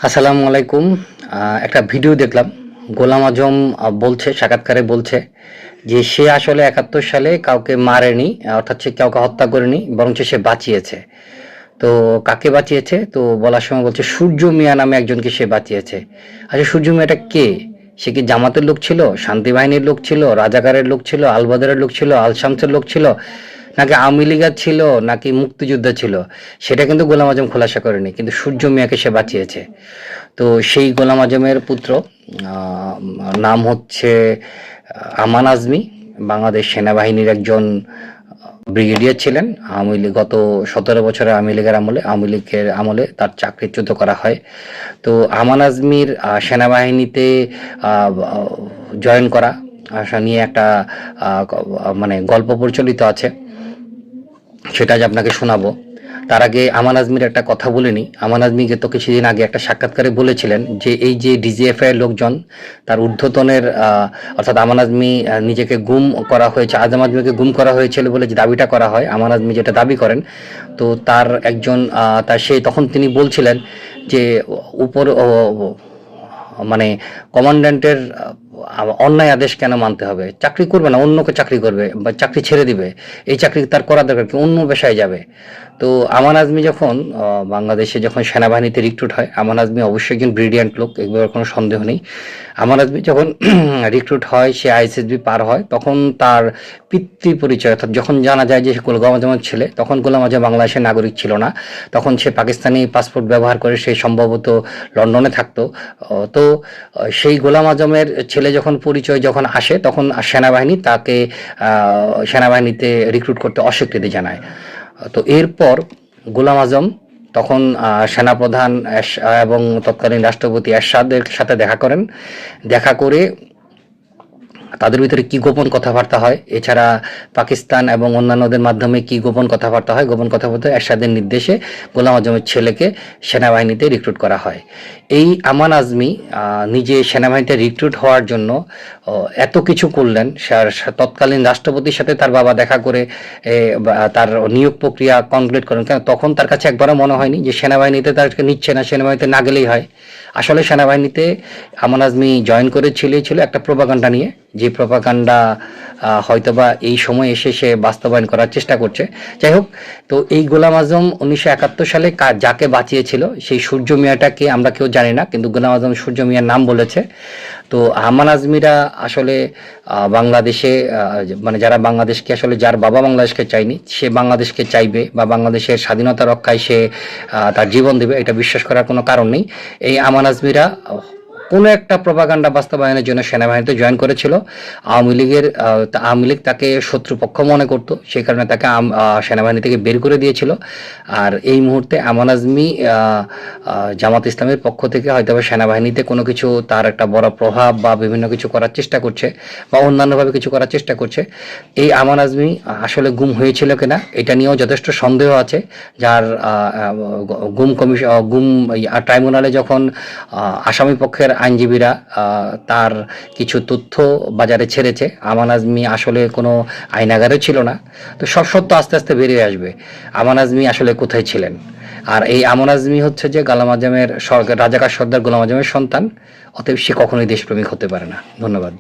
আসসালামু আলাইকুম। একটা ভিডিও দেখলাম। গোলাম আজম বলছে, সাক্ষাৎকারে বলছে যে সে আসলে ৭১ সালে কাউকে মারেনি, অর্থাৎ সে কাউকে হত্যা করেনি, বরঞ্চ সে বাঁচিয়েছে। তো কাকে বাঁচিয়েছে? তো বলার সময় বলছে সূর্য মিয়া নামে একজনকে সে বাঁচিয়েছে। আচ্ছা, সূর্য মিয়াটা কে? সে কি জামাতের লোক ছিল, শান্তি বাহিনীর লোক ছিল, রাজাকারের লোক ছিল, আলবদরের লোক ছিল, আল শামসের লোক ছিল, নাকি আওয়ামী লীগের ছিল, নাকি মুক্তিযোদ্ধা ছিল? সেটা কিন্তু গোলাম আজম খোলাসা করেনি, কিন্তু সূর্য মিয়াকে সে বাঁচিয়েছে। তো সেই গোলাম আজমের পুত্র, নাম হচ্ছে আমান আজমি, বাংলাদেশ সেনাবাহিনীর একজন ব্রিগেডিয়ার ছিলেন। আওয়ামী লীগ গত ১৭ বছরের আওয়ামী লীগের আমলে তার চাকরিচ্যুত করা হয়। তো আমান আজমির সেনাবাহিনীতে জয়েন করা নিয়ে একটা মানে গল্প প্রচলিত আছে, সেটা আজ আপনাকে শোনাবো। তার আগে আমান আজমির একটা কথা বলে নিই। আমান আজমিকে তো কিছুদিন আগে একটা সাক্ষাৎকারে বলেছিলেন যে এই যে ডিজিএফআই এর লোকজন, তার ঊর্ধ্বতনের অর্থাৎ আমান আজমি নিজেকে গুম করা হয়েছে, আজম আজমিকে গুম করা হয়েছিল বলে যে দাবিটা করা হয়, আমান আজমি যেটা দাবি করেন, তো তার একজন তখন তিনি বলছিলেন যে উপর মানে কমান্ড্যান্টের অন্যায় আদেশ কেন মানতে হবে? চাকরি করবে না, অন্যকে চাকরি করবে বা চাকরি ছেড়ে দিবে। এই চাকরি তার করা দরকার কি, অন্য পেশায় যাবে। তো আমান আজমি যখন বাংলাদেশে যখন সেনাবাহিনীতে রিক্রুট হয়, আমান আজমি অবশ্যই একজন ব্রিলিয়ান্ট লোক, এগুলোর কোনো সন্দেহ নেই। আমান আজমি যখন রিক্রুট হয়, সে আইএসএসবি পার হয়, তখন তার পিতৃ পরিচয়, অর্থাৎ যখন জানা যায় যে গোলাম আজমের ছেলে, তখন গোলাম আজম বাংলাদেশের নাগরিক ছিল না। তখন সে পাকিস্তানি পাসপোর্ট ব্যবহার করে সে সম্ভবত লন্ডনে থাকতো। তো সেই গোলাম আজমের ছেলে যখন পরিচয় যখন আসে, তখন সেনাবাহিনী তাকে সেনাবাহিনীতে রিক্রুট করতে অস্বীকৃতি জানায়। তো এরপর গোলাম আজম তখন সেনাপ্রধান এবং তৎকালীন রাষ্ট্রপতি এরশাদের সাথে দেখা করেন। দেখা করে তাদের ভিতরে কি গোপন কথাবার্তা হয়, এছাড়া পাকিস্তান এবং অন্যান্যদের মাধ্যমে কি গোপন কথাবার্তা হয়, গোপন কথাবার্তা এরশাদের নির্দেশে গোলাম আজমের ছেলেকে সেনাবাহিনীতে রিক্রুট করা হয়। এই আমান আজমি নিজে সেনাবাহিনীতে রিক্রুট হওয়ার জন্য এত কিছু করলেন। তৎকালীন রাষ্ট্রপতির সাথে তার বাবা দেখা করে তার নিয়োগ প্রক্রিয়া কমপ্লিট করেন, কেন তখন তার কাছে একবারও মনে হয়নি যে সেনাবাহিনীতে তাকে নিচ্ছে না, সেনাবাহিনীতে না গেলেই হয়। আসলে সেনাবাহিনীতে আমান আজমি জয়েন ছিল একটা প্রোপাগান্ডা নিয়ে, যে প্রোপাগান্ডা হয়তোবা এই সময় এসে সে বাস্তবায়ন করার চেষ্টা করছে। যাই হোক, তো এই গোলাম আজম ১৯৭১ সালে যাকে বাঁচিয়েছিল, সেই সূর্য মিয়াটাকে আমরা কেউ জানি না, কিন্তু গোলাম আজম সূর্য মিয়ার নাম বলেছে। তো আমান আজমিরা আসলে বাংলাদেশে মানে যারা বাংলাদেশকে আসলে, যার বাবা বাংলাদেশকে চায়নি, সে বাংলাদেশকে চাইবে বা বাংলাদেশের স্বাধীনতা রক্ষায় সে তার জীবন দেবে, এটা বিশ্বাস করার কোনো কারণ নেই। এই আমান আজমিরা কোনো একটা প্রপাগান্ডা বাস্তবায়নের জন্য সেনাবাহিনীতে জয়েন করেছিল। আওয়ামী লীগ তাকে শত্রুপক্ষ মনে করতো, সেই কারণে তাকে সেনাবাহিনী থেকে বের করে দিয়েছিল। আর এই মুহূর্তে আমান আজমি জামাত ইসলামের পক্ষ থেকে হয়তো সেনাবাহিনীতে কোনো কিছু তার একটা বড় প্রভাব বা বিভিন্ন কিছু করার চেষ্টা করছে বা অন্যান্যভাবে কিছু করার চেষ্টা করছে। এই আমান আজমি আসলে গুম হয়েছিল কিনা এটা নিয়েও যথেষ্ট সন্দেহ আছে। যার গুম ট্রাইব্যুনালে যখন আসামি পক্ষের আইনজীবীরা তার কিছু তথ্য বাজারে ছেড়েছে, আমান আজমি আসলে কোনো আইনাগারে ছিল না। তো সব সত্য আস্তে আস্তে বেরিয়ে আসবে আমান আজমি আসলে কোথায় ছিলেন। আর এই আমান আজমি হচ্ছে যে গোলাম আজমের রাজাকার সর্দার গোলাম আজমের সন্তান, অতএব সে কখনোই দেশপ্রেমিক হতে পারে না। ধন্যবাদ।